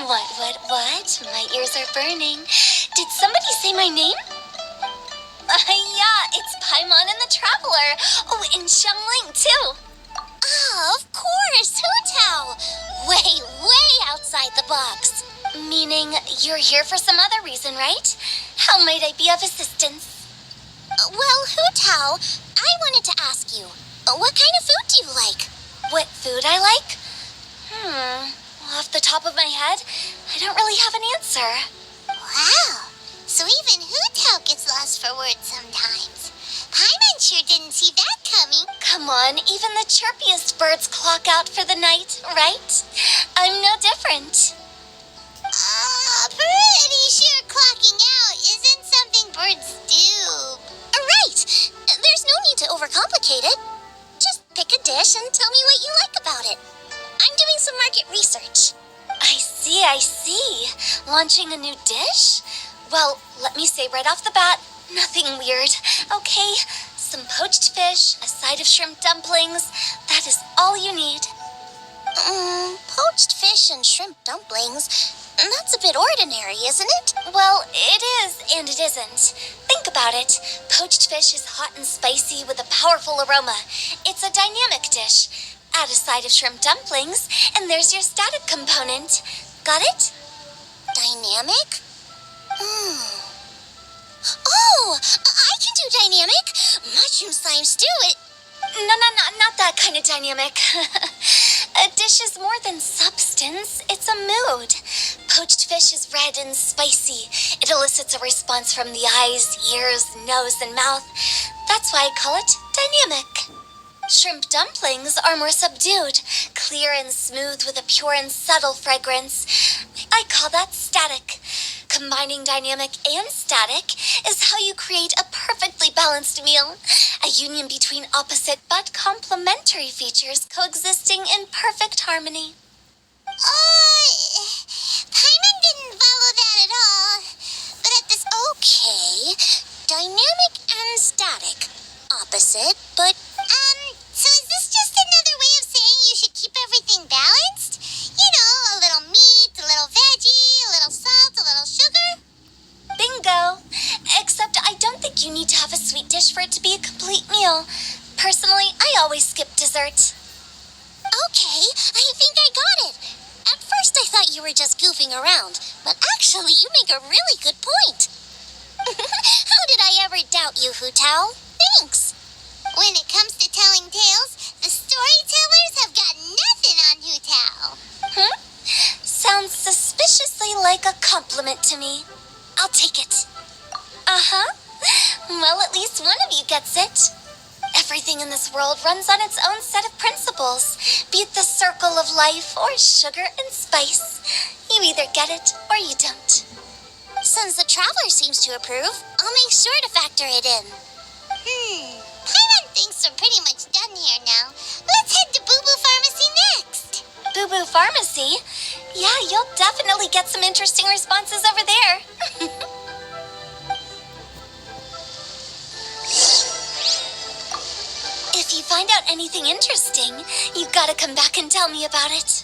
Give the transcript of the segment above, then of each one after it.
What? My ears are burning. Did somebody say my name? Yeah, it's Paimon and the Traveler. Oh, and Xiangling, too. Oh, of course, Hu-Tao. Way outside the box. Meaning you're here for some other reason, right? How might I be of assistance? Well, Hu-Tao, I wanted to ask you, what kind of food do you like? What food I like? Off the top of my head, I don't really have an answer. Wow, so even Hu-Tao gets lost for words sometimes. Paimon sure didn't see that coming. Come on, even the chirpiest birds clock out for the night, right? I'm no different. Pretty sure clocking out isn't something birds do. Right, there's no need to overcomplicate it. Just pick a dish and tell me what you like about it. I'm doing some market research. I see. Launching a new dish? Well, let me say right off the bat, nothing weird, okay? Some poached fish, a side of shrimp dumplings. That is all you need. Poached fish and shrimp dumplings? That's a bit ordinary, isn't it? Well, it is and it isn't. Think about it. Poached fish is hot and spicy with a powerful aroma. It's a dynamic dish. Add a side of shrimp dumplings, and there's your static component. Got it? Dynamic? Oh, I can do dynamic. Mushroom slime stew it. No, not that kind of dynamic. A dish is more than substance. It's a mood. Poached fish is red and spicy. It elicits a response from the eyes, ears, nose, and mouth. That's why I call it dynamic. Shrimp dumplings are more subdued, clear and smooth with a pure and subtle fragrance. I call that static. Combining dynamic and static is how you create a perfectly balanced meal. A union between opposite but complementary features coexisting in perfect harmony. Paimon didn't follow that at all. But at this, okay, dynamic and static. Opposite, but, so is this just another way of saying you should keep everything balanced? You know, a little meat, a little veggie, a little salt, a little sugar? Bingo! Except I don't think you need to have a sweet dish for it to be a complete meal. Personally, I always skip dessert. Okay, I think I got it. At first I thought you were just goofing around, but actually you make a really good point. How did I ever doubt you, Hu-Tao? Thanks. When it comes to telling tales, the storytellers have got nothing on Hu-Tao. Sounds suspiciously like a compliment to me. I'll take it. Well, at least one of you gets it. Everything in this world runs on its own set of principles, be it the circle of life or sugar and spice. You either get it or you don't. Since the Traveler seems to approve, I'll make sure to factor it in. Paimon thinks we're pretty much done here now. Let's head to Boo Boo Pharmacy next. Boo Boo Pharmacy? Yeah, you'll definitely get some interesting responses over there. If you find out anything interesting, you've got to come back and tell me about it.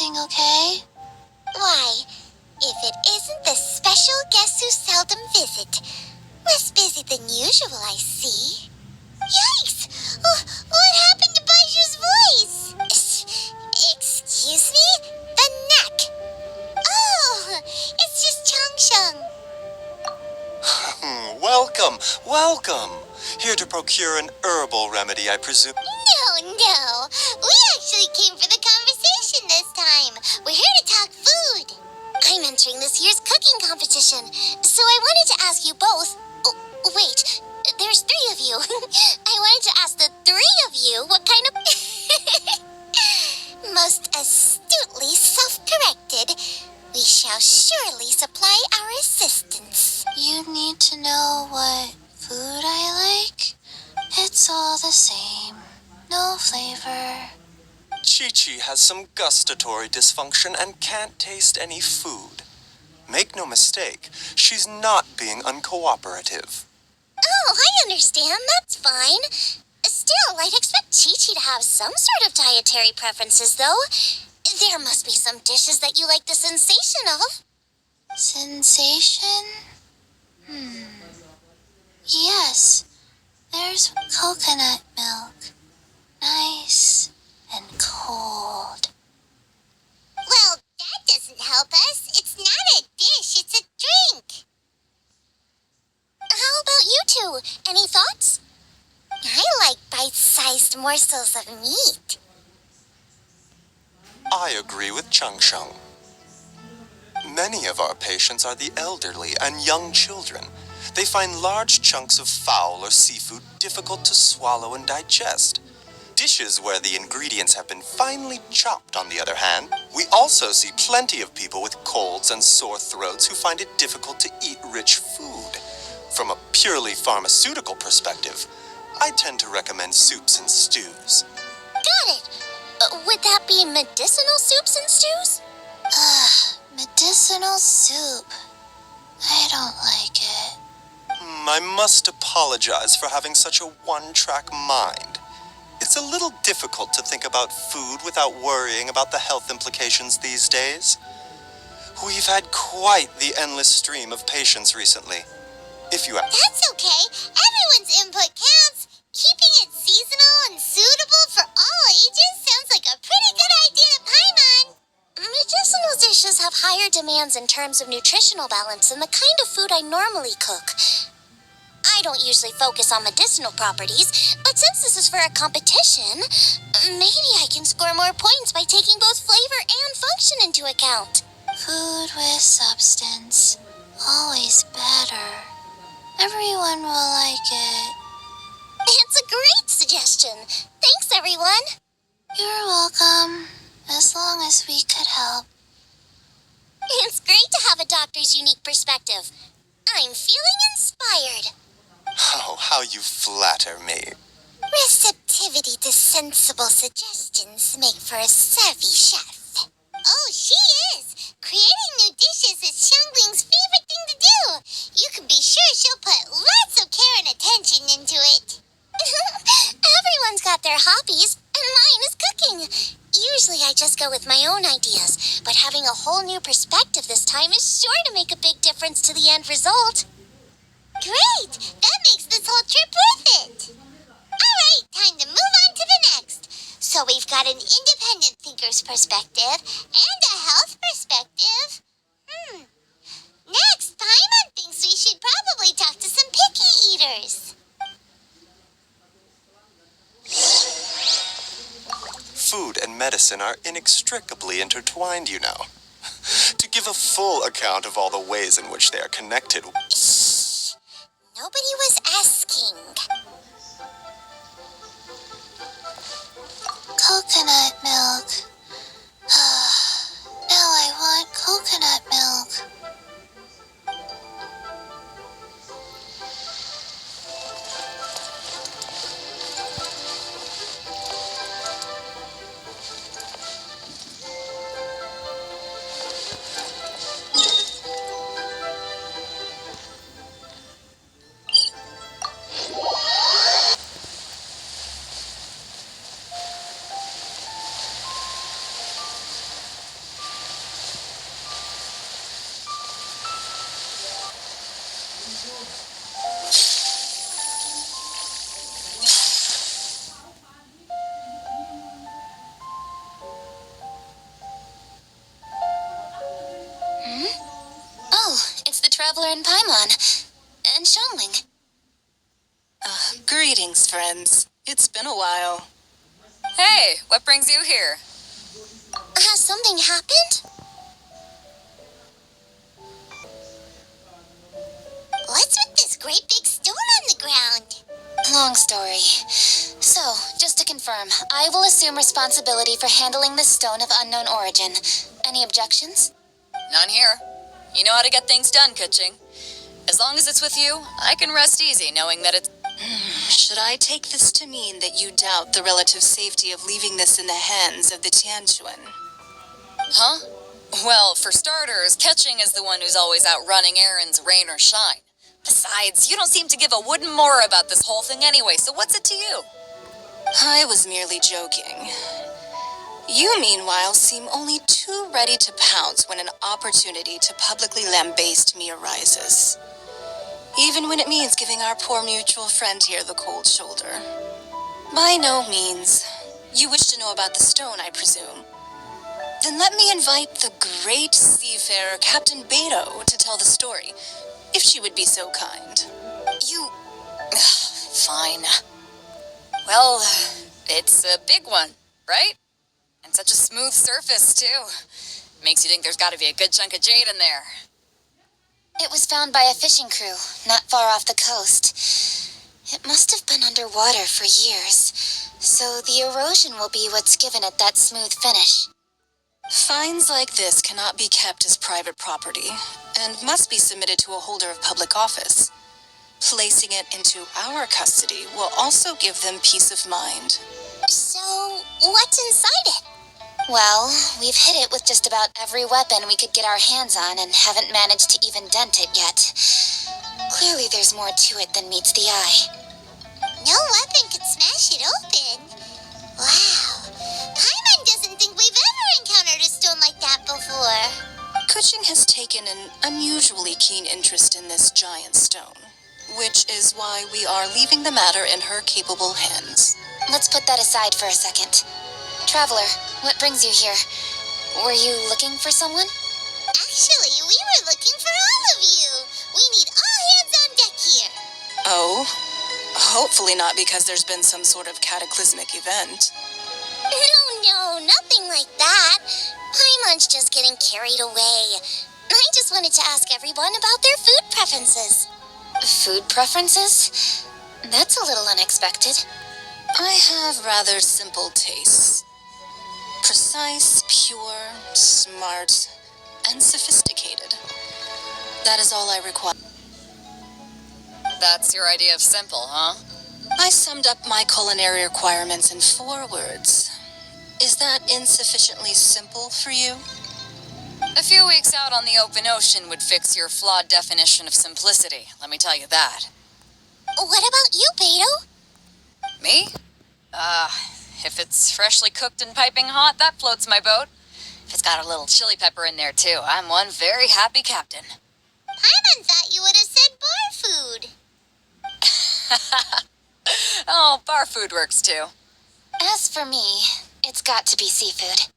everything okay? Why, if it isn't the special guests who seldom visit. Less busy than usual, I see. Yikes! What happened to Baiju's voice? Excuse me? The neck. Oh, it's just Changsheng. Welcome. Here to procure an herbal remedy, I presume. No. We actually came for the conversation this time. We're here to talk food. I'm entering this year's cooking competition, so I wanted to ask you both. Oh, wait, there's 3 of you. I wanted to ask the 3 of you what kind of... Most astutely self-corrected. We shall surely supply our assistance. You need to know what food I like? It's all the same. No flavor. Chi-Chi has some gustatory dysfunction and can't taste any food. Make no mistake, she's not being uncooperative. Oh, I understand. That's fine. Still, I'd expect Chi-Chi to have some sort of dietary preferences, though. There must be some dishes that you like the sensation of. Sensation? Yes, there's coconut milk. Nice and cold. Well, that doesn't help us. It's not a dish, it's a drink. How about you 2? Any thoughts? I like bite-sized morsels of meat. I agree with Changsheng. Many of our patients are the elderly and young children. They find large chunks of fowl or seafood difficult to swallow and digest. Dishes where the ingredients have been finely chopped, on the other hand. We also see plenty of people with colds and sore throats who find it difficult to eat rich food. From a purely pharmaceutical perspective, I tend to recommend soups and stews. Got it. Would that be medicinal soups and stews? Medicinal soup. I don't like it. I must apologize for having such a one-track mind. It's a little difficult to think about food without worrying about the health implications these days. We've had quite the endless stream of patients recently. If you have... That's okay. Everyone's input counts. Keeping it seasonal and suitable for all ages sounds like a pretty good idea to Paimon. Medicinal dishes have higher demands in terms of nutritional balance than the kind of food I normally cook. I don't usually focus on medicinal properties, but since this is for a competition, maybe I can score more points by taking both flavor and function into account. Food with substance. Always better. Everyone will like it. It's a great suggestion. Thanks, everyone. You're welcome. As long as we could help. It's great to have a doctor's unique perspective. I'm feeling inspired. Oh, how you flatter me. Receptivity to sensible suggestions make for a savvy chef. Oh, she is. Creating new dishes is Xiangling's favorite thing to do. You can be sure she'll put lots of care and attention into it. Everyone's got their hobbies, and mine is cooking. Usually I just go with my own ideas, but having a whole new perspective this time is sure to make a big difference to the end result. Great! That makes this whole trip worth it! Alright, time to move on to the next. So we've got an independent thinker's perspective and a health perspective. Next, Paimon thinks we should probably talk to some picky eaters. Food and medicine are inextricably intertwined, you know. To give a full account of all the ways in which they are connected... Shh! Nobody was asking. Coconut milk. Now I want coconut milk. Traveler and Paimon. And Xiangling. Greetings, friends. It's been a while. Hey, what brings you here? Has something happened? What's with this great big stone on the ground? Long story. So, just to confirm, I will assume responsibility for handling this stone of unknown origin. Any objections? None here. You know how to get things done, Kuching. As long as it's with you, I can rest easy knowing that it's... Should I take this to mean that you doubt the relative safety of leaving this in the hands of the Tianquan? Huh? Well, for starters, Kuching is the one who's always out running errands, rain or shine. Besides, you don't seem to give a wooden more about this whole thing anyway, so what's it to you? I was merely joking. You, meanwhile, seem only too ready to pounce when an opportunity to publicly lambaste me arises. Even when it means giving our poor mutual friend here the cold shoulder. By no means. You wish to know about the stone, I presume. Then let me invite the great seafarer Captain Beto to tell the story, if she would be so kind. You... Fine. Well, it's a big one, right? And such a smooth surface, too. Makes you think there's gotta be a good chunk of jade in there. It was found by a fishing crew, not far off the coast. It must have been underwater for years, so the erosion will be what's given it that smooth finish. Finds like this cannot be kept as private property, and must be submitted to a holder of public office. Placing it into our custody will also give them peace of mind. So, what's inside it? Well, we've hit it with just about every weapon we could get our hands on and haven't managed to even dent it yet. Clearly there's more to it than meets the eye. No weapon could smash it open. Wow. Paimon doesn't think we've ever encountered a stone like that before. Kuching has taken an unusually keen interest in this giant stone, which is why we are leaving the matter in her capable hands. Let's put that aside for a second. Traveler, what brings you here? Were you looking for someone? Actually, we were looking for all of you. We need all hands on deck here. Oh? Hopefully not because there's been some sort of cataclysmic event. No, nothing like that. Paimon's just getting carried away. I just wanted to ask everyone about their food preferences. Food preferences? That's a little unexpected. I have rather simple tastes. Precise, pure, smart, and sophisticated. That is all I require. That's your idea of simple, huh? I summed up my culinary requirements in 4 words. Is that insufficiently simple for you? A few weeks out on the open ocean would fix your flawed definition of simplicity, let me tell you that. What about you, Beto? Me? If it's freshly cooked and piping hot, that floats my boat. If it's got a little chili pepper in there, too, I'm one very happy captain. Paimon thought you would have said bar food. Oh, bar food works, too. As for me, it's got to be seafood.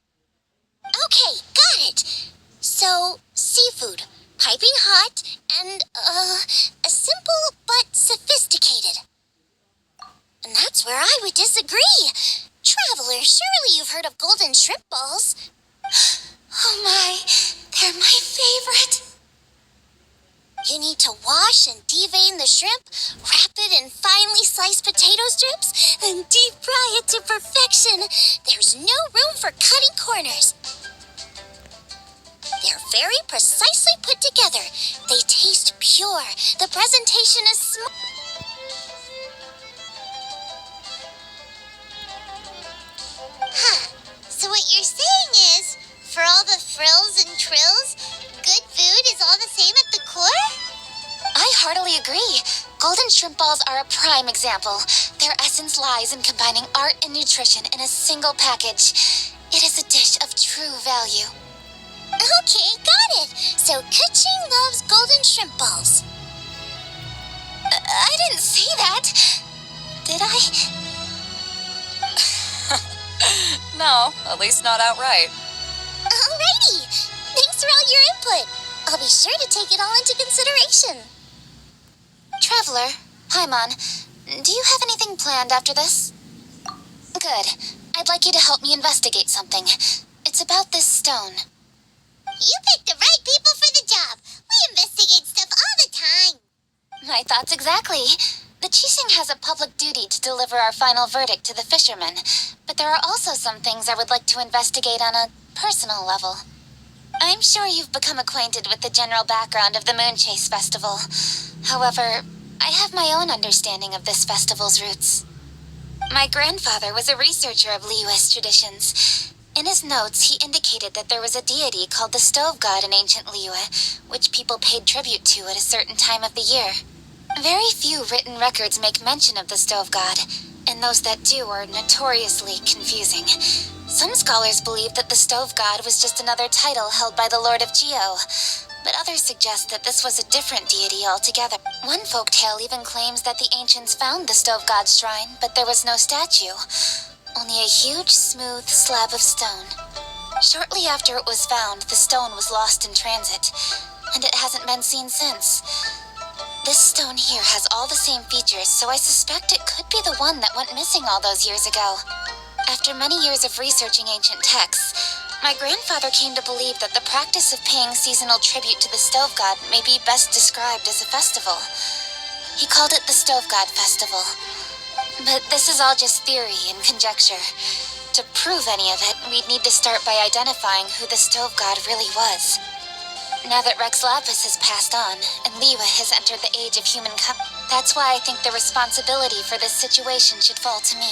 Okay, got it. So, seafood, piping hot, and, simple but sophisticated. And that's where I would disagree. Traveler, surely you've heard of golden shrimp balls. Oh my, they're my favorite. You need to wash and devein the shrimp, wrap it in finely sliced potato strips, and deep fry it to perfection. There's no room for cutting corners. They're very precisely put together. They taste pure. The presentation is small. Huh. So what you're saying is, for all the frills and trills, good food is all the same at the core? I heartily agree. Golden shrimp balls are a prime example. Their essence lies in combining art and nutrition in a single package. It is a dish of true value. Okay, got it. So Kuching loves golden shrimp balls. I didn't say that. Did I? No, at least not outright. Alrighty. Thanks for all your input. I'll be sure to take it all into consideration. Traveler, Paimon, do you have anything planned after this? Good. I'd like you to help me investigate something. It's about this stone. You picked the right people for the job. We investigate stuff all the time. My thoughts exactly. The Qixing has a public duty to deliver our final verdict to the fishermen, but there are also some things I would like to investigate on a personal level. I'm sure you've become acquainted with the general background of the Moon Chase Festival. However, I have my own understanding of this festival's roots. My grandfather was a researcher of Liyue's traditions. In his notes, he indicated that there was a deity called the Stove God in ancient Liyue, which people paid tribute to at a certain time of the year. Very few written records make mention of the Stove God, and those that do are notoriously confusing. Some scholars believe that the Stove God was just another title held by the Lord of Geo, but others suggest that this was a different deity altogether. One folktale even claims that the ancients found the Stove God's shrine, but there was no statue, only a huge, smooth slab of stone. Shortly after it was found, the stone was lost in transit, and it hasn't been seen since. This stone here has all the same features, so I suspect it could be the one that went missing all those years ago. After many years of researching ancient texts, my grandfather came to believe that the practice of paying seasonal tribute to the Stove God may be best described as a festival. He called it the Stove God Festival. But this is all just theory and conjecture. To prove any of it, we'd need to start by identifying who the Stove God really was. Now that Rex Lapis has passed on, and Liyue has entered the age of humankind, that's why I think the responsibility for this situation should fall to me.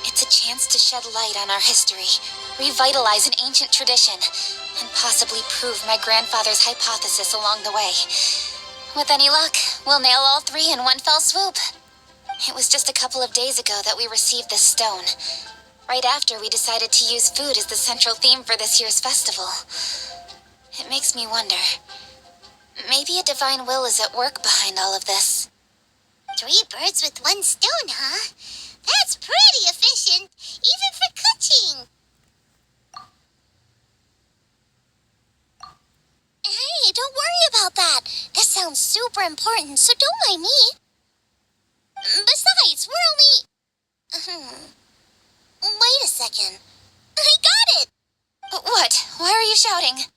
It's a chance to shed light on our history, revitalize an ancient tradition, and possibly prove my grandfather's hypothesis along the way. With any luck, we'll nail all three in one fell swoop. It was just a couple of days ago that we received this stone, right after we decided to use food as the central theme for this year's festival. It makes me wonder, maybe a divine will is at work behind all of this. 3 birds with 1 stone, huh? That's pretty efficient, even for cooking. Hey, don't worry about that. This sounds super important, so don't mind me. Besides, we're only... Wait a second. I got it! What? Why are you shouting?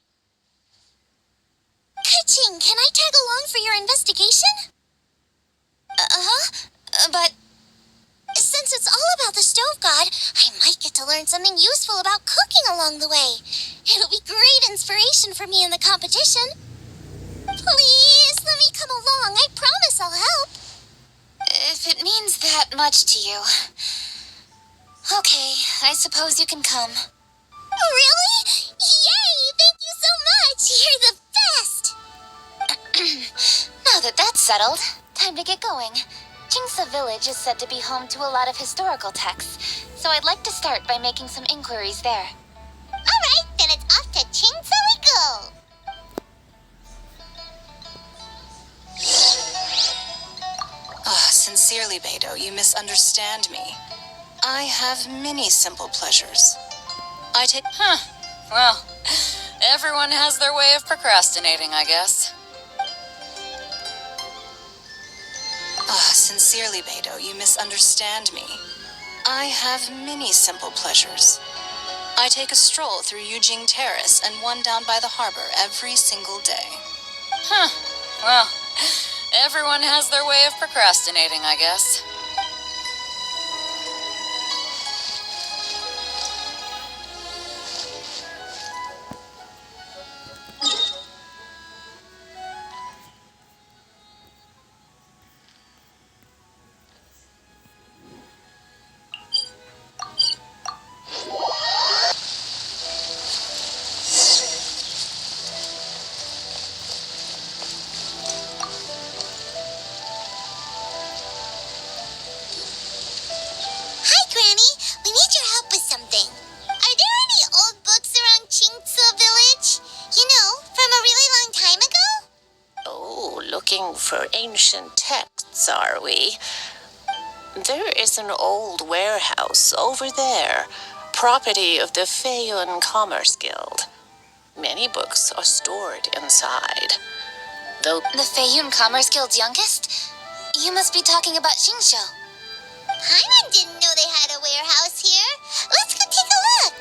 Ka-ching, can I tag along for your investigation? But... Since it's all about the Stove God, I might get to learn something useful about cooking along the way. It'll be great inspiration for me in the competition. Please, let me come along. I promise I'll help. if it means that much to you... Okay, I suppose you can come. Really? Yay! Thank you so much! You're the best! Now that that's settled, time to get going. Jingsa Village is said to be home to a lot of historical texts, so I'd like to start by making some inquiries there. Alright, then it's off to Jingsa we go! Sincerely, Beidou, you misunderstand me. I have many simple pleasures. I take... Well, everyone has their way of procrastinating, I guess. Sincerely, Beidou, you misunderstand me. I have many simple pleasures. I take a stroll through Yujing Terrace and one down by the harbor every single day. Well, everyone has their way of procrastinating, I guess. For ancient texts, are we? There is an old warehouse over there, property of the Feiyun Commerce Guild. Many books are stored inside. Though The Feiyun Commerce Guild's youngest? You must be talking about Xingqiu. Paimon didn't know they had a warehouse here. Let's go take a look.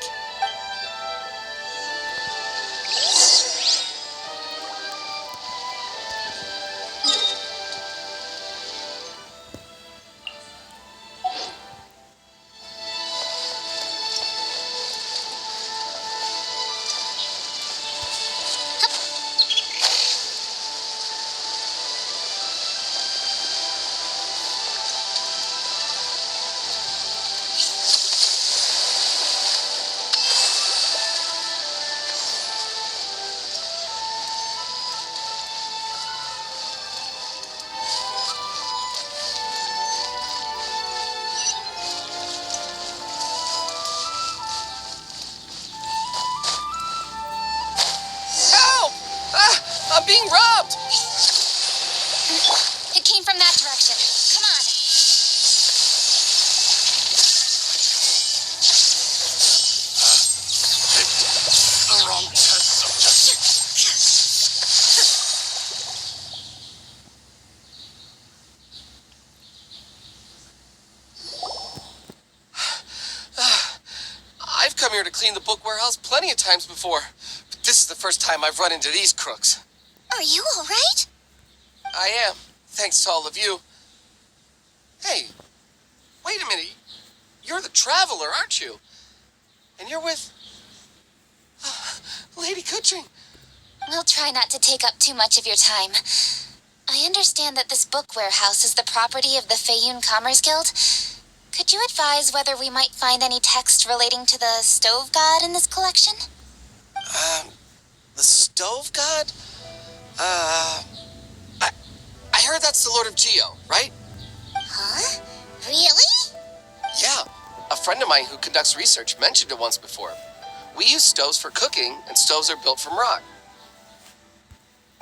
Help! I'm being robbed! It came from that direction. Come on. The wrong test subject. I've come here to clean the book warehouse plenty of times before, but this is the first time I've run into these crooks. Are you all right? I am, thanks to all of you. Hey, wait a minute. You're the traveler, aren't you? And you're with Lady Kuching. We'll try not to take up too much of your time. I understand that this book warehouse is the property of the Feiyun Commerce Guild. Could you advise whether we might find any text relating to the stove god in this collection? The stove god? I heard that's the Lord of Geo, right? Huh? Really? Yeah, a friend of mine who conducts research mentioned it once before. We use stoves for cooking, and stoves are built from rock.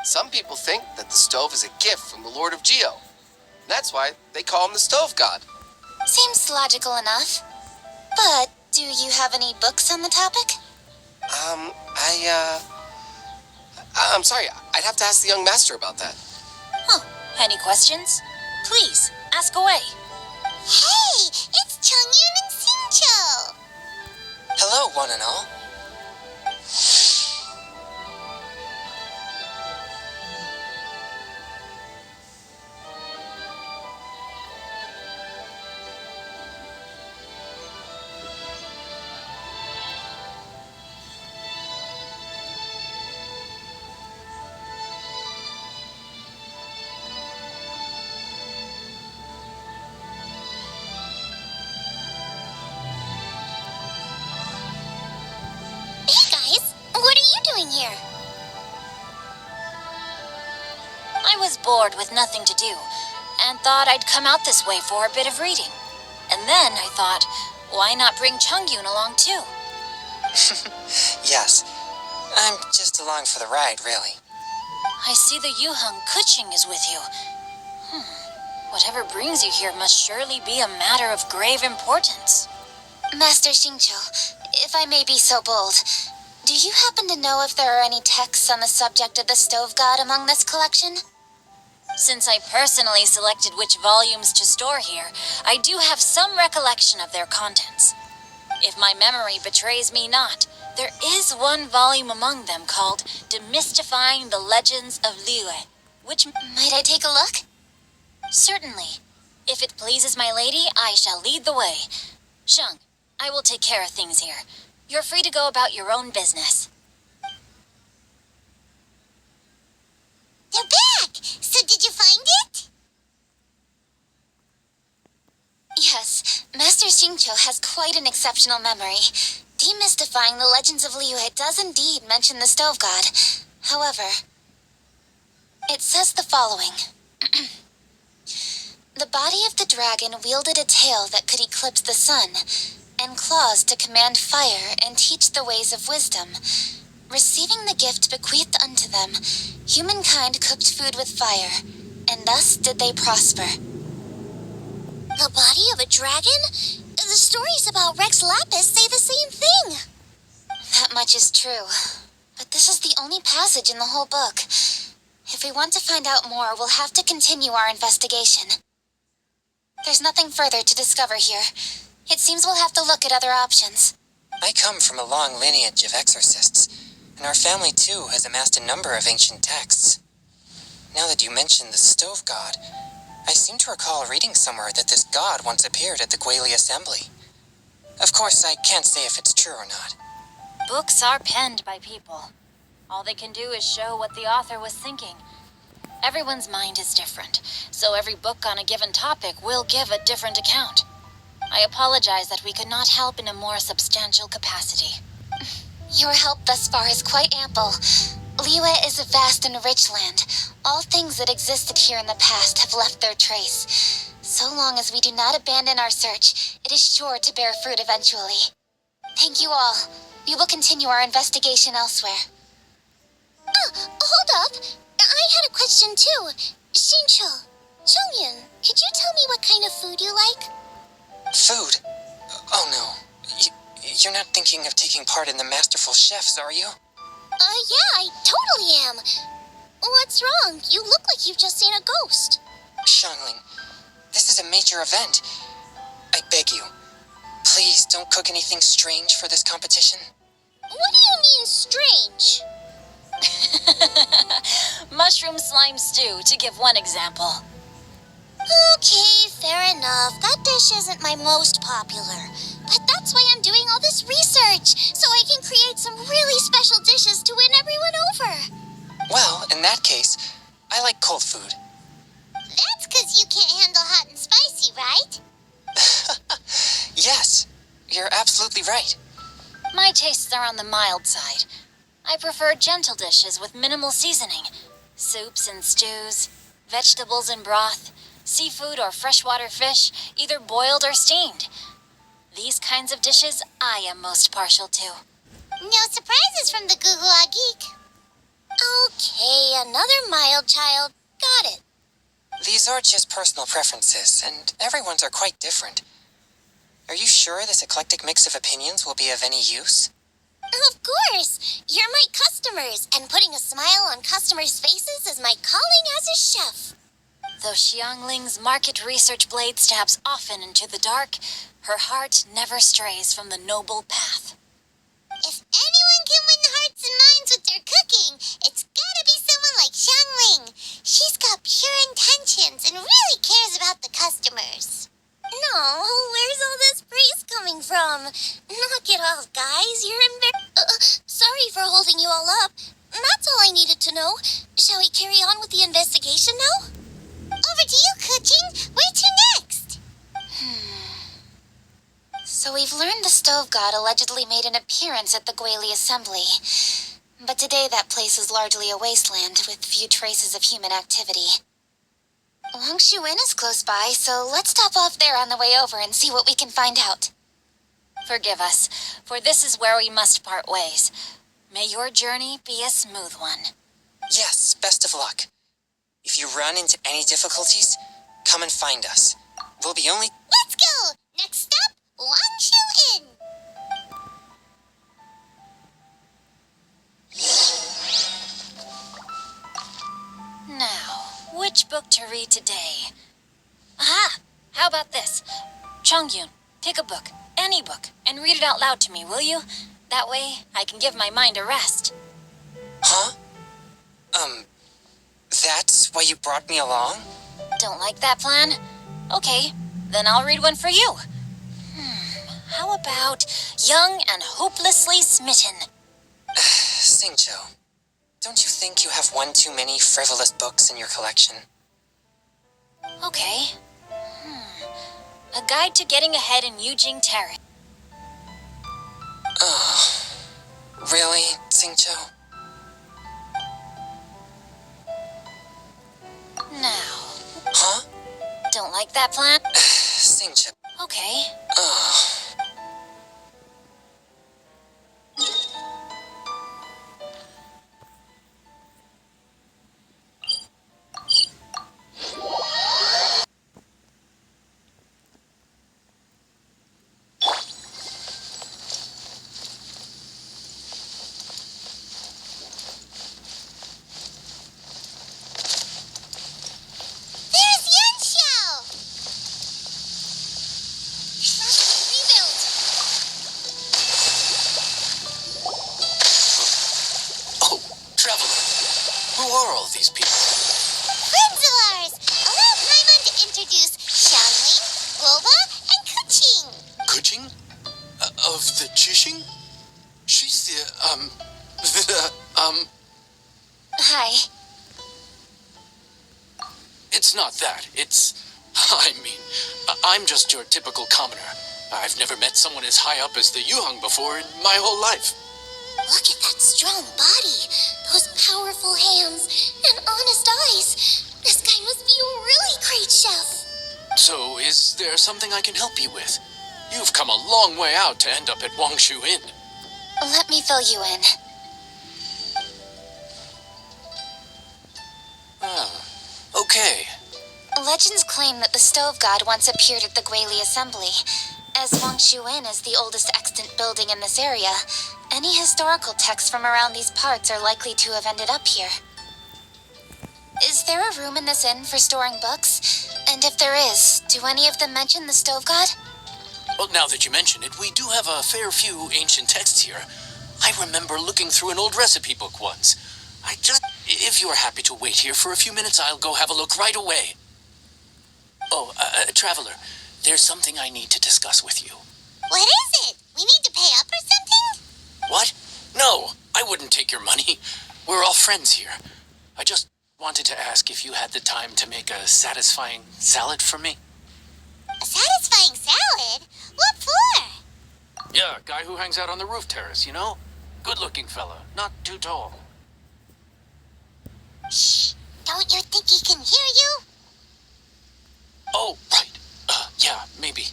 Some people think that the stove is a gift from the Lord of Geo. That's why they call him the stove god. Seems logical enough. But do you have any books on the topic? I'm sorry, I'd have to ask the young master about that. Oh, any questions? Please, ask away. Hey, it's Chongyun and Xingqiu. Hello, one and all. Hey guys, what are you doing here? I was bored with nothing to do, and thought I'd come out this way for a bit of reading. And then I thought, why not bring Chongyun along too? Yes, I'm just along for the ride, really. I see the Yuheng Kuching is with you. Whatever brings you here must surely be a matter of grave importance. Master Xingqiu, if I may be so bold, do you happen to know if there are any texts on the subject of the stove god among this collection? Since I personally selected which volumes to store here, I do have some recollection of their contents. If my memory betrays me not, there is one volume among them called Demystifying the Legends of Liyue, which... Might I take a look? Certainly. If it pleases my lady, I shall lead the way. Sheng, I will take care of things here. You're free to go about your own business. They're back! So did you find it? Yes, Master Xingqiu has quite an exceptional memory. Demystifying the Legends of Liyue does indeed mention the stove god. However, it says the following. The body of the dragon wielded a tail that could eclipse the sun, and claws to command fire and teach the ways of wisdom. Receiving the gift bequeathed unto them, humankind cooked food with fire, and thus did they prosper. The body of a dragon? The stories about Rex Lapis say the same thing. That much is true. But This is the only passage in the whole book. If we want to find out more, we'll have to continue our investigation. There's nothing further to discover here. It seems we'll have to look at other options. I come from a long lineage of exorcists, and our family too has amassed a number of ancient texts. Now that you mention the stove god, I seem to recall reading somewhere that this god once appeared at the Gueli Assembly. Of course, I can't say if it's true or not. Books are penned by people. All they can do is show what the author was thinking. Everyone's mind is different, so every book on a given topic will give a different account. I apologize that we could not help in a more substantial capacity. Your help thus far is quite ample. Liyue is a vast and rich land. All things that existed here in the past have left their trace. So long as we do not abandon our search, it is sure to bear fruit eventually. Thank you all. We will continue our investigation elsewhere. Hold up. I had a question too. Shincho, Chongyun, could you tell me what kind of food you like? Food? Oh no. You're not thinking of taking part in the Masterful Chefs, are you? Yeah, I totally am. What's wrong? You look like you've just seen a ghost. Xiangling, this is a major event. I beg you, please don't cook anything strange for this competition. What do you mean, strange? Mushroom slime stew, to give one example. Okay, fair enough. That dish isn't my most popular. But that's why I'm doing all this research, so I can create some really special dishes to win everyone over. Well, in that case, I like cold food. That's because you can't handle hot and spicy, right? Yes, you're absolutely right. My tastes are on the mild side. I prefer gentle dishes with minimal seasoning. Soups and stews, vegetables and broth, seafood or freshwater fish, either boiled or steamed. These kinds of dishes I am most partial to. No surprises from the Gugua Geek. Okay, another mild child. Got it. These are just personal preferences, and everyone's are quite different. Are you sure this eclectic mix of opinions will be of any use? Of course. You're my customers, and putting a smile on customers' faces is my calling as a chef. Though Xiangling's market research blade stabs often into the dark, her heart never strays from the noble path. If anyone can win the hearts and minds with their cooking, it's gotta be someone like Xiangling. She's got pure intentions and really cares about the customers. No, where's all this praise coming from? Knock it off, guys. You're sorry for holding you all up. That's all I needed to know. Shall we carry on with the investigation now? Over to you, Kuching. Where to next? So we've learned the stove god allegedly made an appearance at the Gueli Assembly. But today that place is largely a wasteland with few traces of human activity. Wangshu Inn is close by, so let's stop off there on the way over and see what we can find out. Forgive us, for this is where we must part ways. May your journey be a smooth one. Yes, best of luck. If you run into any difficulties, come and find us. We'll be only... Let's go! Next stop, Wangshu Inn. Now, which book to read today? Aha! How about this? Chongyun, pick a book, any book, and read it out loud to me, will you? That way, I can give my mind a rest. Huh? That's why you brought me along? Don't like that plan? Okay, then I'll read one for you. How about Young and Hopelessly Smitten? Singcho, don't you think you have one too many frivolous books in your collection? Okay. A Guide to Getting Ahead in Yujing Terrace. Oh, really, Singcho? Now, Huh? don't like that plan? Singcho. Okay. Oh. are all these people? Friends of ours! Allow Paimon to introduce Xiangling, Boba, and Kuching. Kuching? Of the Chishing? She's Hi. It's not that. I'm just your typical commoner. I've never met someone as high up as the Yuhang before in my whole life. Look at that strong body, those powerful hands, and honest eyes. This guy must be a really great chef. So, is there something I can help you with? You've come a long way out to end up at Wangshu Inn. Let me fill you in. Okay. Legends claim that the Stove God once appeared at the Guili Assembly. As Wangshu Inn is the oldest extant building in this area, any historical texts from around these parts are likely to have ended up here. Is there a room in this inn for storing books? And if there is, do any of them mention the Stove God? Well, now that you mention it, we do have a fair few ancient texts here. I remember looking through an old recipe book once. If you are happy to wait here for a few minutes, I'll go have a look right away. Oh, Traveler, there's something I need to discuss with you. What is it? We need to pay up or something? What? No, I wouldn't take your money. We're all friends here. I just wanted to ask if you had the time to make a satisfying salad for me. A satisfying salad? What for? Yeah, guy who hangs out on the roof terrace, you know? Good-looking fella, not too tall. Shh! Don't you think he can hear you? Oh, right. Yeah, maybe.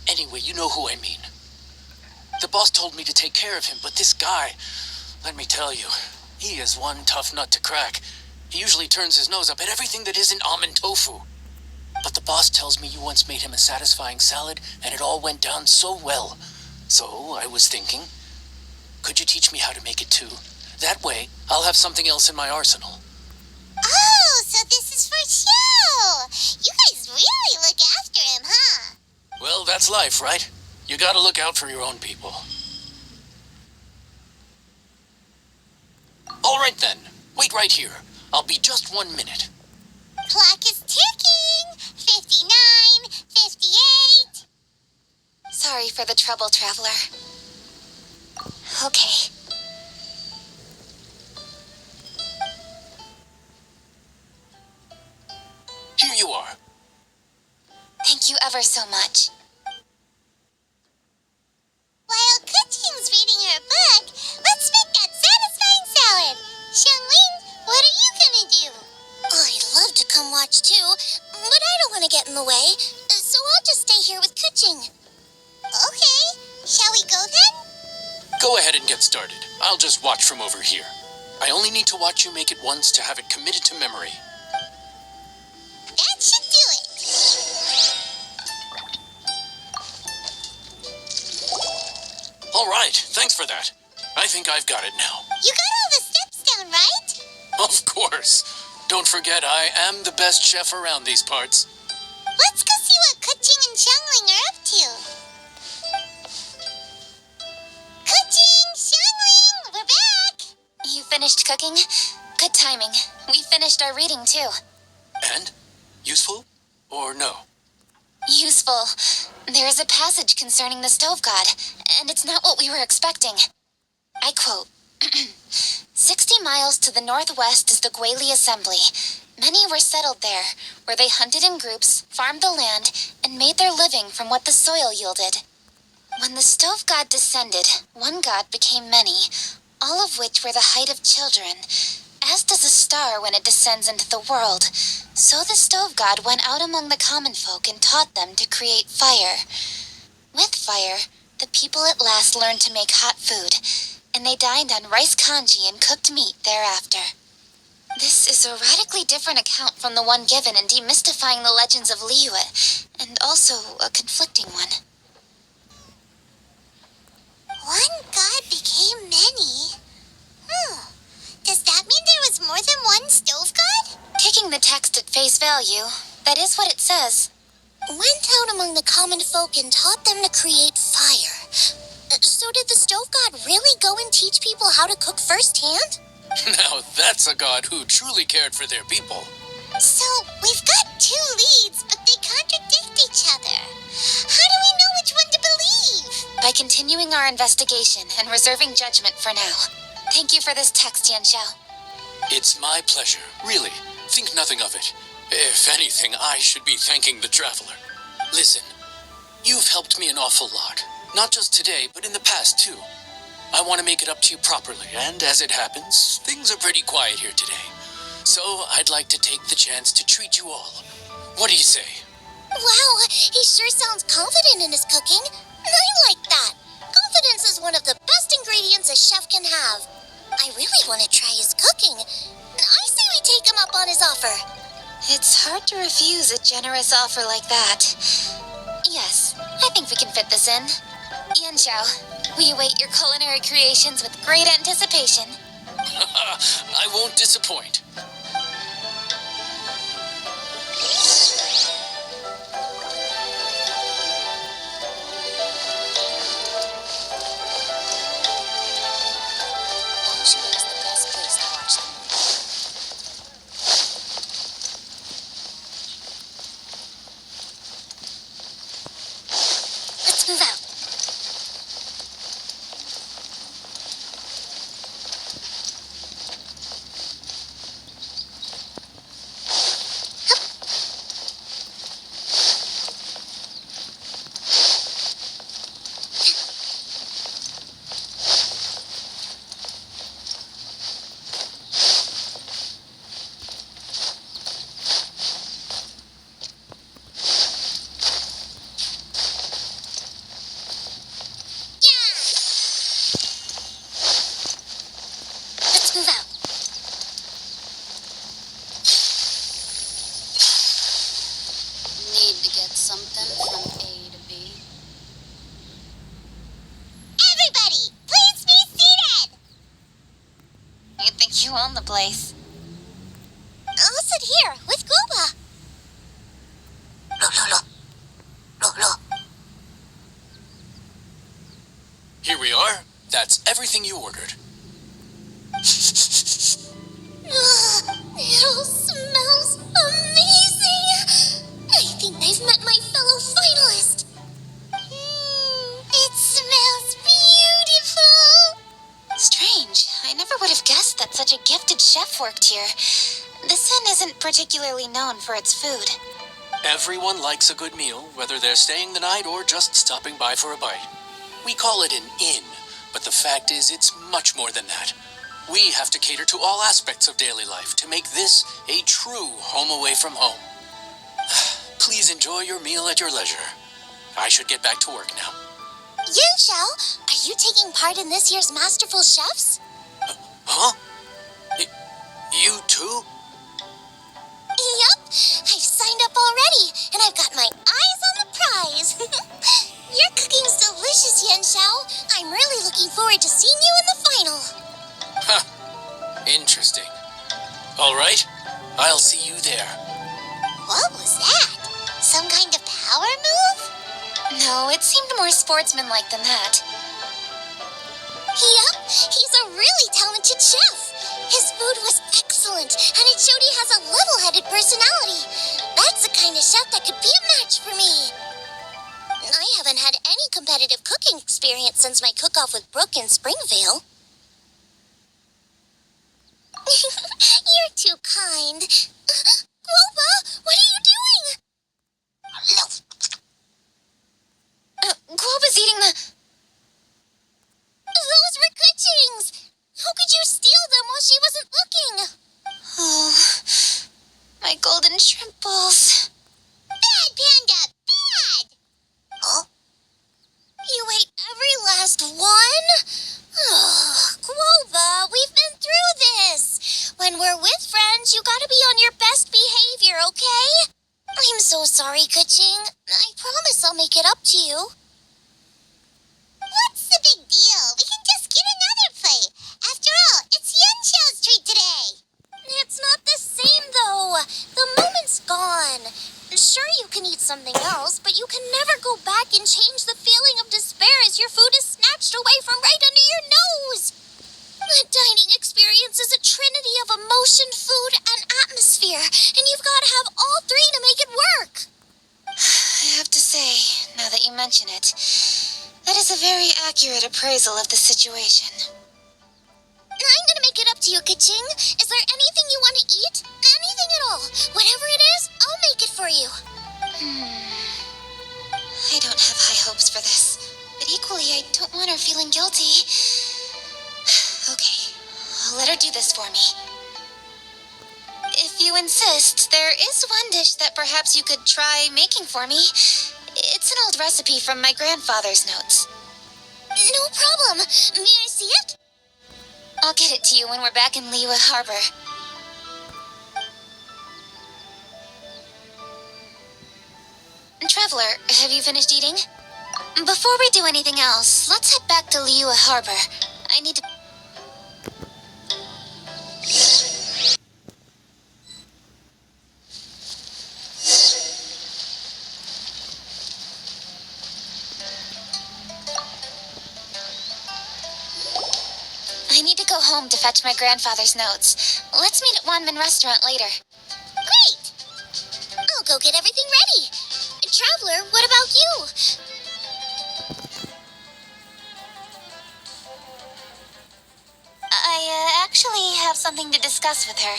Anyway, you know who I mean. The boss told me to take care of him, but this guy, let me tell you, he is one tough nut to crack. He usually turns his nose up at everything that isn't almond tofu. But the boss tells me you once made him a satisfying salad, and it all went down so well. So, I was thinking, could you teach me how to make it too? That way, I'll have something else in my arsenal. Oh, so this is for show! You guys really look after him, huh? Well, that's life, right? You gotta look out for your own people. All right then, wait right here. I'll be just 1 minute. Clock is ticking! 59, 58... Sorry for the trouble, Traveler. Okay. Here you are. Thank you ever so much. While Kuching's reading her book, let's make that satisfying salad. Xiangling, what are you gonna do? I'd love to come watch too, but I don't want to get in the way, so I'll just stay here with Kuching. Okay, shall we go then? Go ahead and get started. I'll just watch from over here. I only need to watch you make it once to have it committed to memory. That should do it. All right, thanks for that. I think I've got it now. You got all the steps down, right? Of course. Don't forget, I am the best chef around these parts. Let's go see what Kuching and Xiangling are up to. Kuching, Xiangling, we're back! You finished cooking? Good timing. We finished our reading too. And? Useful? Or no? Useful. There is a passage concerning the Stove God, and it's not what we were expecting. I quote, 60 miles to the northwest is the Guili Assembly. Many were settled there, where they hunted in groups, farmed the land, and made their living from what the soil yielded. When the Stove God descended, one god became many, all of which were the height of children. As does a star when it descends into the world, so the Stove God went out among the common folk and taught them to create fire. With fire, the people at last learned to make hot food, and they dined on rice congee and cooked meat thereafter. This is a radically different account from the one given in Demystifying the Legends of Liyue, and also a conflicting one. One god became many. Does that mean there was more than one Stove God? Taking the text at face value, that is what it says. Went out among the common folk and taught them to create fire. So did the Stove God really go and teach people how to cook firsthand? Now that's a god who truly cared for their people. So, we've got two leads, but they contradict each other. How do we know which one to believe? By continuing our investigation and reserving judgment for now. Thank you for this text, Yanxiao. It's my pleasure, really. Think nothing of it. If anything, I should be thanking the traveler. Listen, you've helped me an awful lot. Not just today, but in the past, too. I want to make it up to you properly, and as it happens, things are pretty quiet here today. So I'd like to take the chance to treat you all. What do you say? Wow, he sure sounds confident in his cooking. I like that. Confidence is one of the best ingredients a chef can have. I really want to try his cooking. I say we take him up on his offer. It's hard to refuse a generous offer like that. Yes, I think we can fit this in. Yanxiao, we await your culinary creations with great anticipation. I won't disappoint. Let's move out. Let's move out. Need to get something from A to B. Everybody, please be seated. You think you own the place? I'll sit here with Guba. Here we are. That's everything you ordered. It all smells amazing. I think I've met my fellow finalist. It smells beautiful. Strange. I never would have guessed that such a gifted chef worked here. This inn isn't particularly known for its food. Everyone likes a good meal, whether they're staying the night or just stopping by for a bite. We call it an inn, but the fact is it's much more than that. We have to cater to all aspects of daily life to make this a true home away from home. Please enjoy your meal at your leisure. I should get back to work now. Yanxiao, are you taking part in this year's Masterful Chefs? Huh? You too? Yup, I've signed up already, and I've got my eyes on the prize. Your cooking's delicious, Yanxiao. I'm really looking forward to seeing you in the final. Huh. Interesting. All right, I'll see you there. What was that? Some kind of power move? No, it seemed more sportsmanlike than that. Yup, he's a really talented chef. His food was excellent, and it showed he has a level-headed personality. That's the kind of chef that could be a match for me. I haven't had any competitive cooking experience since my cook-off with Brooke in Springvale. You're too kind. Guoba, what are you doing? Guoba's eating the... Those were Kuchings. How could you steal them while she wasn't looking? Oh, my golden shrimp balls. Bad, Panda, bad! Huh? You ate every last one? Oh, Guoba, we've been through this. When we're with friends, you gotta be on your best behavior, okay? I'm so sorry, Kuching. I promise I'll make it up to you. What's the big deal? We can just get another plate. After all, it's Yanxiao's treat today. It's not the same, though. The moment's gone. Sure, you can eat something else, but you can never go back and change the feeling of despair as your food is snatched away from right under your nose. The dining experience is a ocean, food, and atmosphere, and you've got to have all three to make it work. I have to say, now that you mention it, that is a very accurate appraisal of the situation. I'm gonna make it up to you, Kaching. Is there anything you want to eat? Anything at all. Whatever it is, I'll make it for you. I don't have high hopes for this, but equally I don't want her feeling guilty. Okay, I'll let her do this for me. If you insist, there is one dish that perhaps you could try making for me. It's an old recipe from my grandfather's notes. No problem. May I see it? I'll get it to you when we're back in Liyue Harbor. Traveler, have you finished eating? Before we do anything else, let's head back to Liyue Harbor. I need to... I need to go home to fetch my grandfather's notes. Let's meet at Wanman Restaurant later. Great! I'll go get everything ready. Traveler, what about you? I actually have something to discuss with her.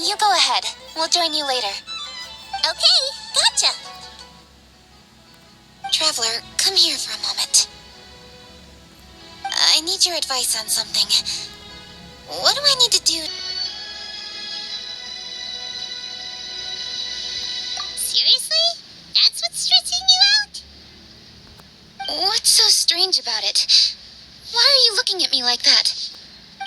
You go ahead. We'll join you later. Okay, gotcha. Traveler, come here for a moment. I need your advice on something. What do I need to do? Seriously? That's what's stressing you out? What's so strange about it? Why are you looking at me like that?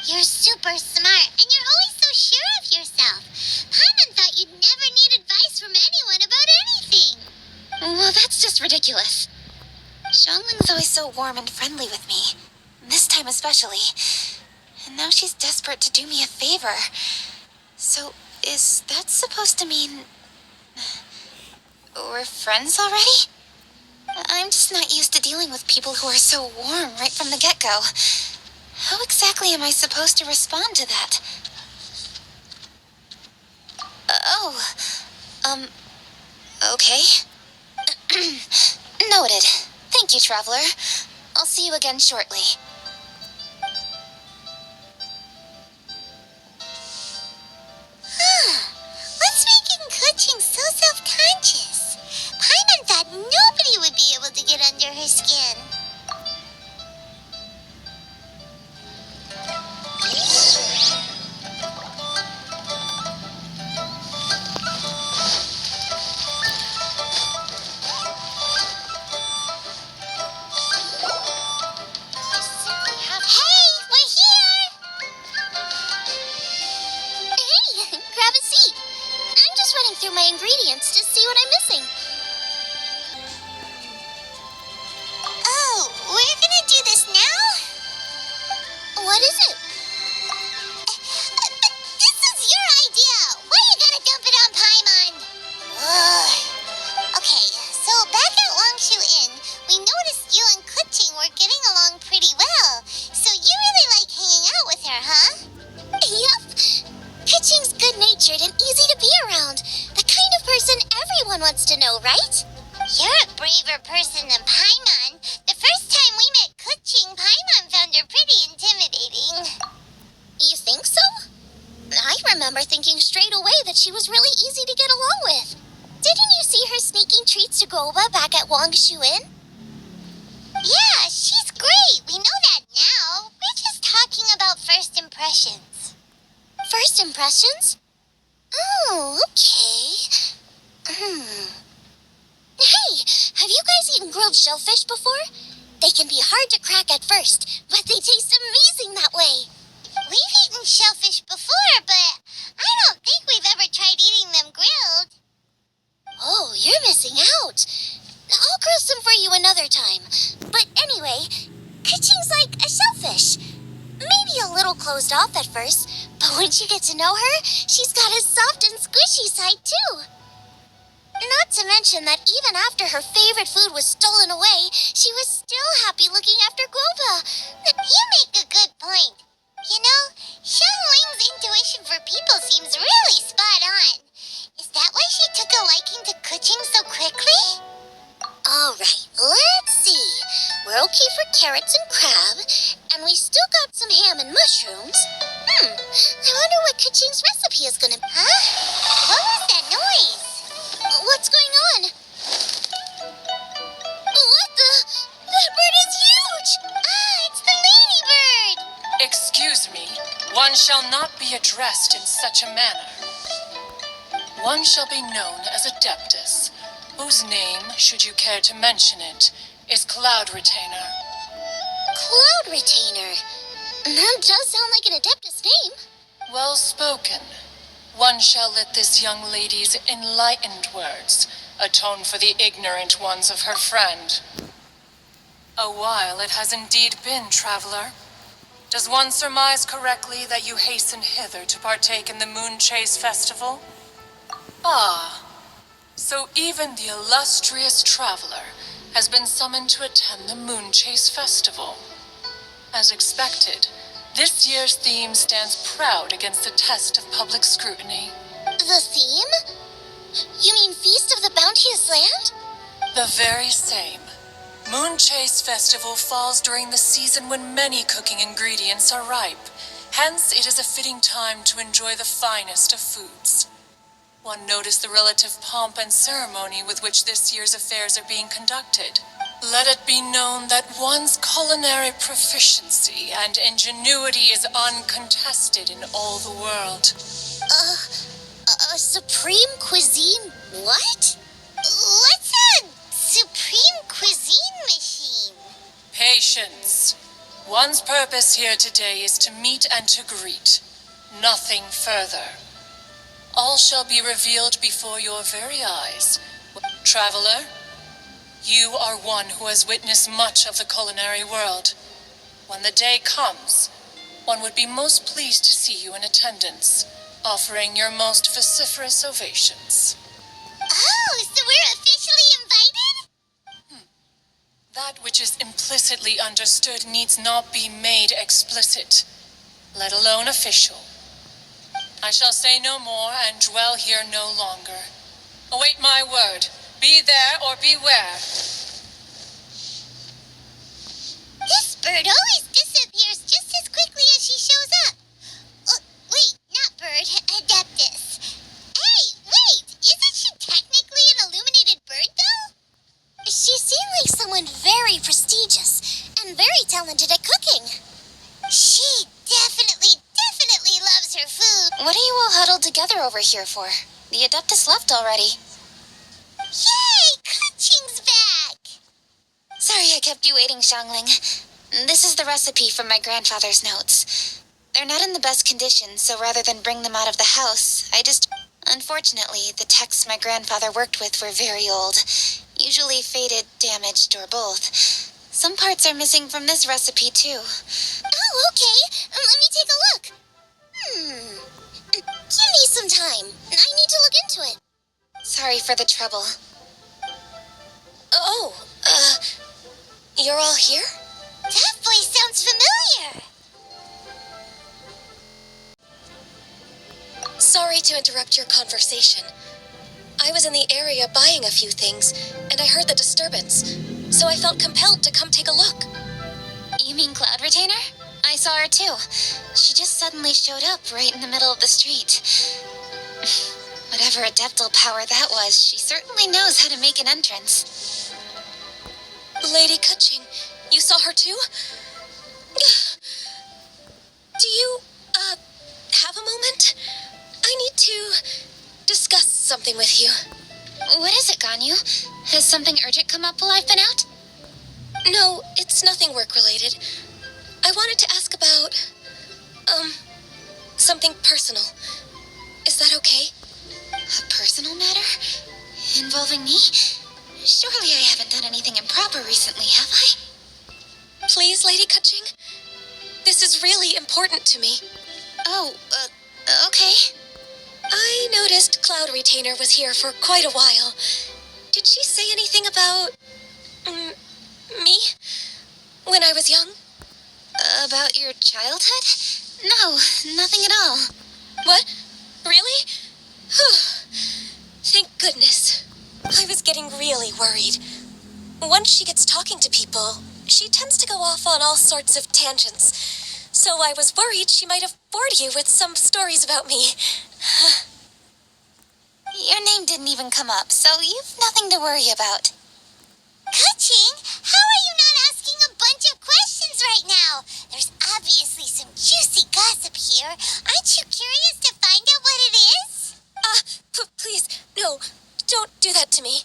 You're super smart, and you're always so sure of yourself. Paimon thought you'd never need advice from anyone about anything. Well, that's just ridiculous. Xiangling's always so warm and friendly with me. This time especially. And now she's desperate to do me a favor. So, is that supposed to mean... we're friends already? I'm just not used to dealing with people who are so warm right from the get-go. How exactly am I supposed to respond to that? Okay. Noted. Thank you, Traveler. I'll see you again shortly. What's making Kuching so self-conscious? Paimon thought nobody would be able to get under her skin. Hey, we're here! Hey, grab a seat. I'm just running through my ingredients to see what I'm missing. Oh, we're gonna do this now? What is it? This is your idea. Why you gotta dump it on Paimon? Ugh. Okay, so back at Longshu Inn, we noticed you and Kuching were getting along pretty well. So you really like hanging out with her, huh? Yep. Kuching's good-natured and easy to be around. The kind of person everyone wants to know, right? You're a braver person than Paimon. The first time we met Kuching, Paimon found her pretty intimidating. You think so? I remember thinking straight away that she was really easy to get along with. Didn't you see her sneaking treats to Goba back at Longshu Inn? Yeah, she's great. We know that now. We're just talking about first impressions. First impressions? Oh, okay. Hey, have you guys eaten grilled shellfish before? They can be hard to crack at first, but they taste amazing that way. We've eaten shellfish before, but I don't think we've ever tried eating them grilled. Oh, you're missing out. I'll grill some for you another time. But anyway, Kuching's like a shellfish. Maybe a little closed off at first, but once you get to know her, she's got a soft and squishy side too. Not to mention that even after her favorite food was stolen away, she was still happy looking after Goba. You make a good point. You know, Xiangling's intuition for people seems really spot on. Is that why she took a liking to kuching so quickly? Alright, let's see. We're okay for carrots and crab, and we still got some ham and mushrooms. I wonder what kuching's recipe is gonna... Huh? What was that noise? What's going on? What the... That bird is huge! Ah, it's the ladybird! Excuse me, one shall not be addressed in such a manner. One shall be known as Adeptus, whose name, should you care to mention it, is Cloud Retainer. Cloud Retainer? That does sound like an Adeptus name. Well spoken. One shall let this young lady's enlightened words atone for the ignorant ones of her friend. A while it has indeed been, traveler. Does one surmise correctly that you hasten hither to partake in the Moon Chase Festival? Ah, so even the illustrious traveler has been summoned to attend the Moon Chase Festival. As expected, this year's theme stands proud against the test of public scrutiny. The theme? You mean Feast of the Bounteous Land? The very same. Moon Chase Festival falls during the season when many cooking ingredients are ripe. Hence, it is a fitting time to enjoy the finest of foods. One noticed the relative pomp and ceremony with which this year's affairs are being conducted. Let it be known that one's culinary proficiency and ingenuity is uncontested in all the world. A supreme cuisine what? What's a supreme cuisine machine? Patience. One's purpose here today is to meet and to greet. Nothing further. All shall be revealed before your very eyes. Traveler, you are one who has witnessed much of the culinary world. When the day comes, one would be most pleased to see you in attendance, offering your most vociferous ovations. Oh, so we're officially invited? That which is implicitly understood needs not be made explicit, let alone official. I shall say no more and dwell here no longer. Await my word. Be there or beware. This bird always disappears just as quickly as she shows up. Wait, not bird, Adeptus. Hey, wait! Isn't she technically an illuminated bird, though? She seemed like someone very prestigious and very talented at cooking. She definitely loves her food. What are you all huddled together over here for? The Adeptus left already. Yay! Kuching's back! Sorry I kept you waiting, Xiangling. This is the recipe from my grandfather's notes. They're not in the best condition, so rather than bring them out of the house, I just... Unfortunately, the texts my grandfather worked with were very old. Usually faded, damaged, or both. Some parts are missing from this recipe, too. Oh, okay. Let me take a look. Give me some time. I need to look into it. Sorry for the trouble. Oh, you're all here? That voice sounds familiar. Sorry to interrupt your conversation. I was in the area buying a few things, and I heard the disturbance, so I felt compelled to come take a look. You mean Cloud Retainer? I saw her too. She just suddenly showed up right in the middle of the street. Whatever adeptal power that was, she certainly knows how to make an entrance. Lady Kuching, you saw her too? Do you, have a moment? I need to discuss something with you. What is it, Ganyu? Has something urgent come up while I've been out? No, it's nothing work-related. I wanted to ask about, something personal. Is that okay? A personal matter? Involving me? Surely I haven't done anything improper recently, have I? Please, Lady Kuching. This is really important to me. Oh, okay. I noticed Cloud Retainer was here for quite a while. Did she say anything about... me? When I was young? About your childhood? No, nothing at all. What? Really? Whew. Thank goodness. I was getting really worried. Once she gets talking to people, she tends to go off on all sorts of tangents. So I was worried she might have bored you with some stories about me. Your name didn't even come up, so you've nothing to worry about. Kuching, how are you not asking a bunch of questions right now? There's obviously some juicy gossip here. Aren't you curious to find out what it is? Please, no, don't do that to me.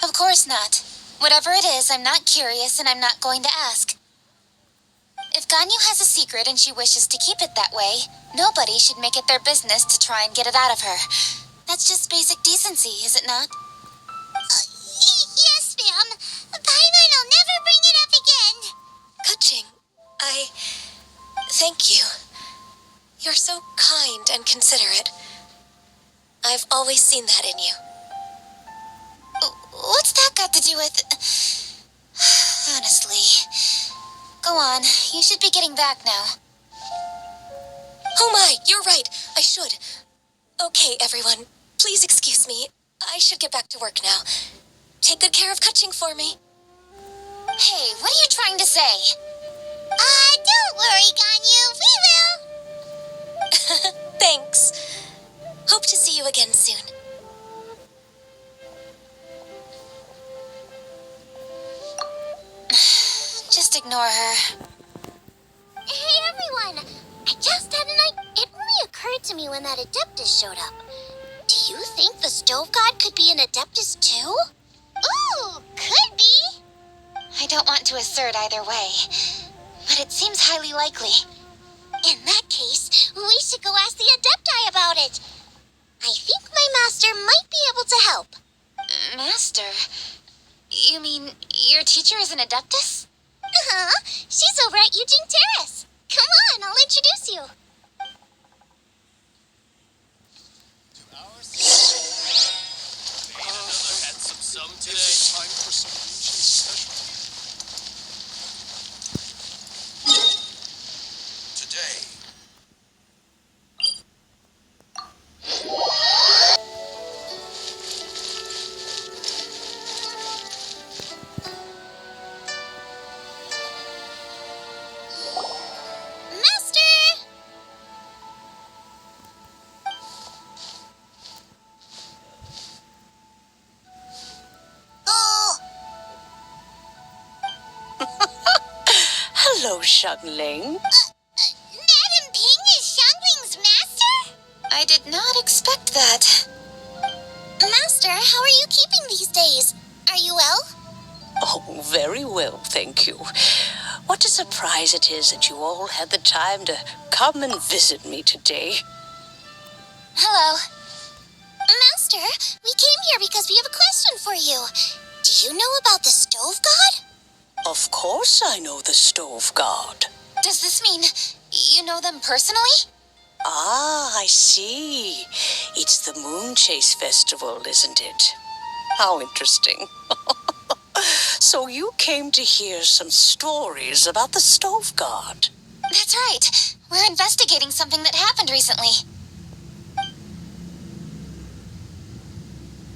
Of course not. Whatever it is, I'm not curious and I'm not going to ask. If Ganyu has a secret and she wishes to keep it that way, nobody should make it their business to try and get it out of her. That's just basic decency, is it not? Yes, ma'am. Paimon will never bring it up again. Kuching, I thank you. You're so kind and considerate. I've always seen that in you. What's that got to do with... Honestly. Go on, you should be getting back now. Oh my, you're right. I should. Okay, everyone. Please excuse me. I should get back to work now. Take good care of Kuching for me. Hey, what are you trying to say? Don't worry, Ganyu. We will. Thanks. Hope to see you again soon. Just ignore her. Hey, everyone. I just had an idea. It only occurred to me when that Adeptus showed up. Do you think the Stove God could be an Adeptus too? Ooh, could be. I don't want to assert either way, but it seems highly likely. In that case, we should go ask the Adepti about it. I think my master might be able to help. Master? You mean your teacher is an Adeptus? Uh-huh. She's over at Yujing Terrace. Come on, I'll introduce you. Hello, Xiangling. Madam Ping is Xiangling's master? I did not expect that. Master, how are you keeping these days? Are you well? Oh, very well, thank you. What a surprise it is that you all had the time to come and visit me today. Hello. Master, we came here because we have a question for you. Do you know about the Stove God? Of course I know the Stove God. Does this mean you know them personally? Ah, I see. It's the Moon Chase Festival, isn't it? How interesting. So you came to hear some stories about the Stove God. That's right. We're investigating something that happened recently.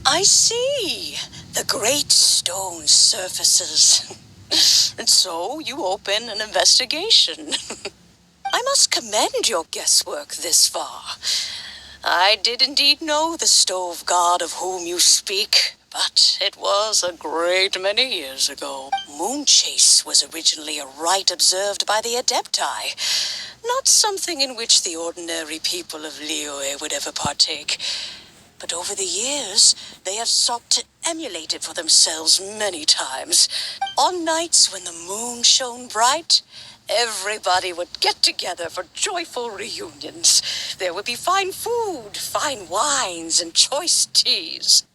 I see. The great stone surfaces. And so you open an investigation. I must commend your guesswork this far. I did indeed know the Stove God of whom you speak, but it was a great many years ago. Moon Chase was originally a rite observed by the Adepti, not something in which the ordinary people of Liyue would ever partake. But over the years, they have sought to emulate it for themselves many times. On nights when the moon shone bright, everybody would get together for joyful reunions. There would be fine food, fine wines, and choice teas.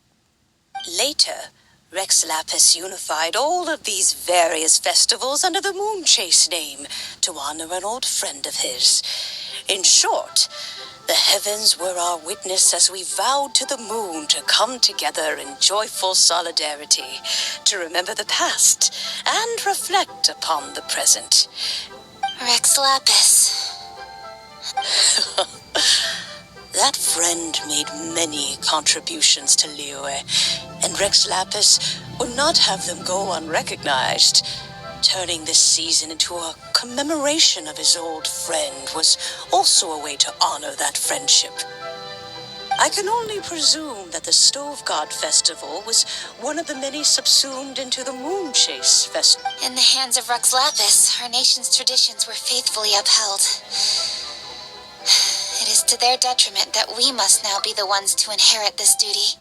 Later, Rex Lapis unified all of these various festivals under the Moon Chase name to honor an old friend of his. In short, the heavens were our witness as we vowed to the moon to come together in joyful solidarity, to remember the past and reflect upon the present. Rex Lapis. That friend made many contributions to Liyue, and Rex Lapis would not have them go unrecognized. Turning this season into a commemoration of his old friend was also a way to honor that friendship. I can only presume that the Stove God Festival was one of the many subsumed into the Moon Chase Festival. In the hands of Rex Lapis, our nation's traditions were faithfully upheld. It is to their detriment that we must now be the ones to inherit this duty.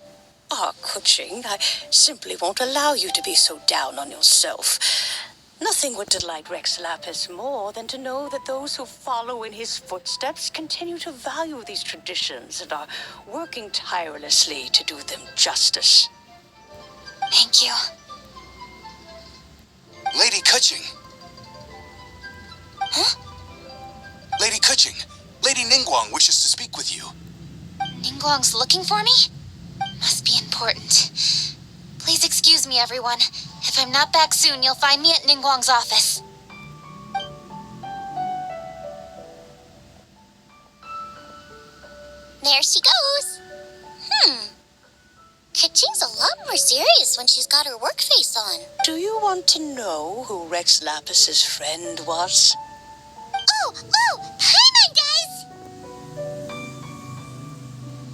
Ah, Kuching, I simply won't allow you to be so down on yourself. Nothing would delight Rex Lapis more than to know that those who follow in his footsteps continue to value these traditions and are working tirelessly to do them justice. Thank you. Lady Kuching! Huh? Lady Kuching, Lady Ningguang wishes to speak with you. Ningguang's looking for me? Must be important. Please excuse me, everyone. If I'm not back soon, you'll find me at Ningguang's office. There she goes. Kaching's a lot more serious when she's got her work face on. Do you want to know who Rex Lapis's friend was? Oh, hi, my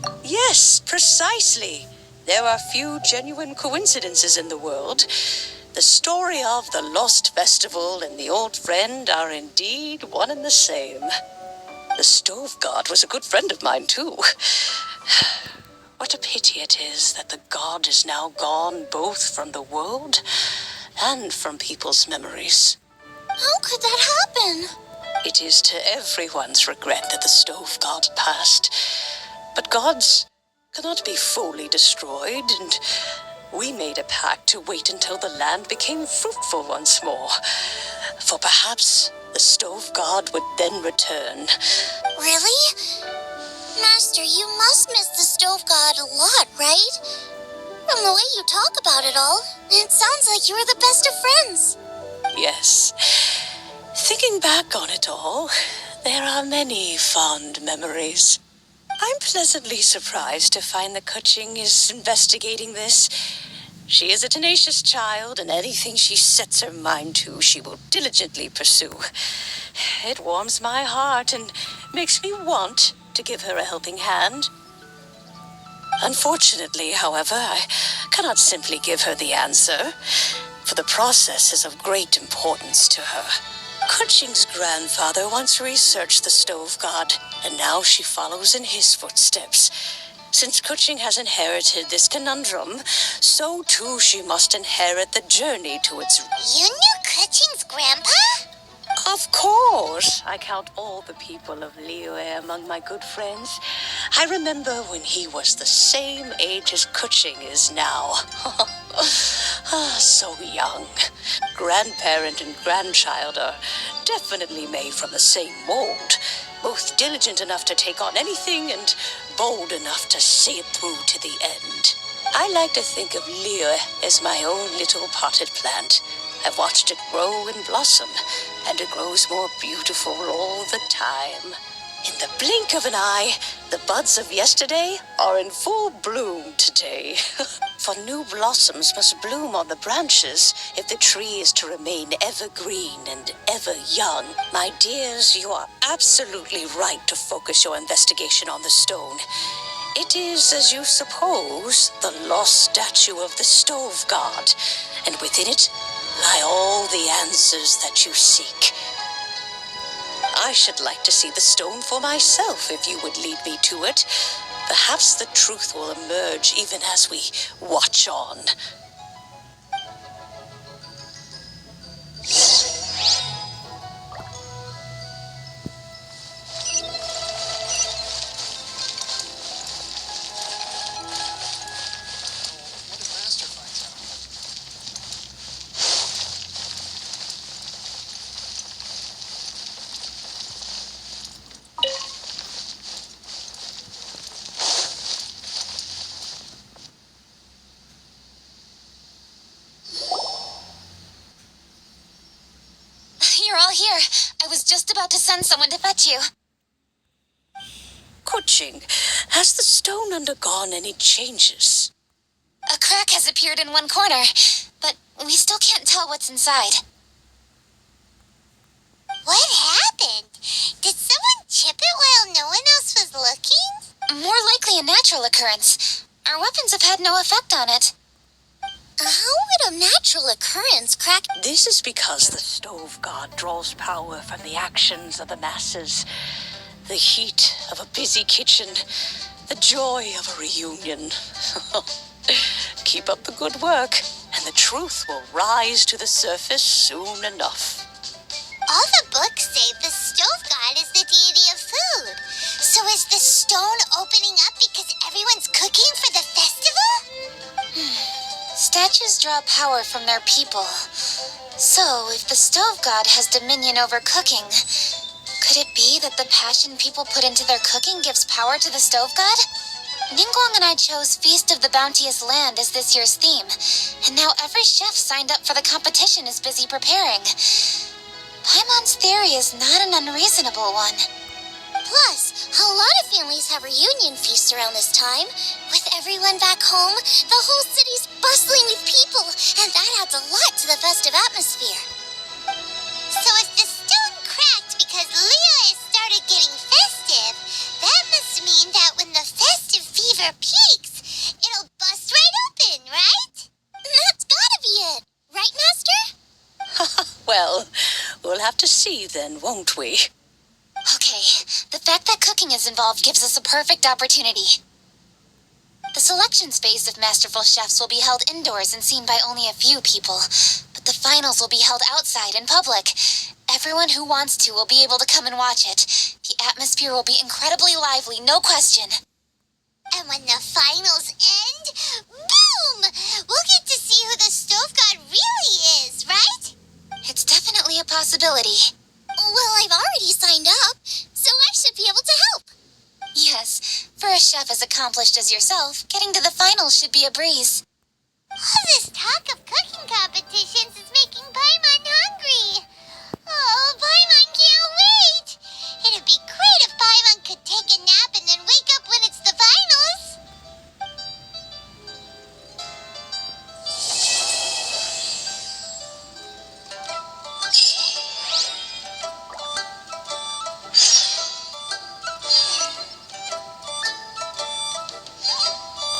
guys! Yes, precisely. There are few genuine coincidences in the world. The story of the Lost Festival and the old friend are indeed one and the same. The Stove God was a good friend of mine, too. What a pity it is that the god is now gone both from the world and from people's memories. How could that happen? It is to everyone's regret that the Stove God passed. But gods cannot be fully destroyed, and we made a pact to wait until the land became fruitful once more. For perhaps the Stove God would then return. Really? Master, you must miss the Stove God a lot, right? From the way you talk about it all, it sounds like you were the best of friends. Yes. Thinking back on it all, there are many fond memories. I'm pleasantly surprised to find that Kuching is investigating this. She is a tenacious child, and anything she sets her mind to, she will diligently pursue. It warms my heart and makes me want to give her a helping hand. Unfortunately, however, I cannot simply give her the answer, for the process is of great importance to her. Kuching's grandfather once researched the Stove God, and now she follows in his footsteps. Since Kuching has inherited this conundrum, so too she must inherit the journey to its... You knew Kuching's grandpa? Of course. I count all the people of Liyue among my good friends. I remember when he was the same age as Kuching is now. So young. Grandparent and grandchild are definitely made from the same mold. Both diligent enough to take on anything and bold enough to see it through to the end. I like to think of Liyue as my own little potted plant. I've watched it grow and blossom, and it grows more beautiful all the time. In the blink of an eye, the buds of yesterday are in full bloom today. For new blossoms must bloom on the branches if the tree is to remain evergreen and ever young. My dears, you are absolutely right to focus your investigation on the stone. It is, as you suppose, the lost statue of the Stove God, and within it lie all the answers that you seek. I should like to see the stone for myself if you would lead me to it. Perhaps the truth will emerge even as we watch on. You're all here. I was just about to send someone to fetch you. watching. Has the stone undergone any changes? A crack has appeared in one corner, but we still can't tell what's inside. What happened? Did someone chip it while no one else was looking? More likely a natural occurrence. Our weapons have had no effect on it. How would a natural occurrence crack? This is because the stove god draws power from the actions of the masses. The heat of a busy kitchen. The joy of a reunion. Keep up the good work, and the truth will rise to the surface soon enough. All the books say the stove god is the deity of food. So is the stone opening up because everyone's cooking for the festival? Statues draw power from their people. So, if the stove god has dominion over cooking, could it be that the passion people put into their cooking gives power to the stove god? Ningguang and I chose Feast of the Bounteous Land as this year's theme, and now every chef signed up for the competition is busy preparing. Paimon's theory is not an unreasonable one. Plus, a lot of families have reunion feasts around this time. With everyone back home, the whole city's bustling with people, and that adds a lot to the festive atmosphere. So if the stone cracked because Leo has started getting festive, that must mean that when the festive fever peaks, it'll bust right open, right? That's gotta be it, right, Master? Well, we'll have to see then, won't we? Okay, the fact that cooking is involved gives us a perfect opportunity. The selection phase of masterful chefs will be held indoors and seen by only a few people, but the finals will be held outside in public. Everyone who wants to will be able to come and watch it. The atmosphere will be incredibly lively, no question. And when the finals end, boom! We'll get to see who the stove god really is, right? It's definitely a possibility. Well, I've already signed up, so I should be able to help. Yes, for a chef as accomplished as yourself, getting to the finals should be a breeze. All this talk of cooking competitions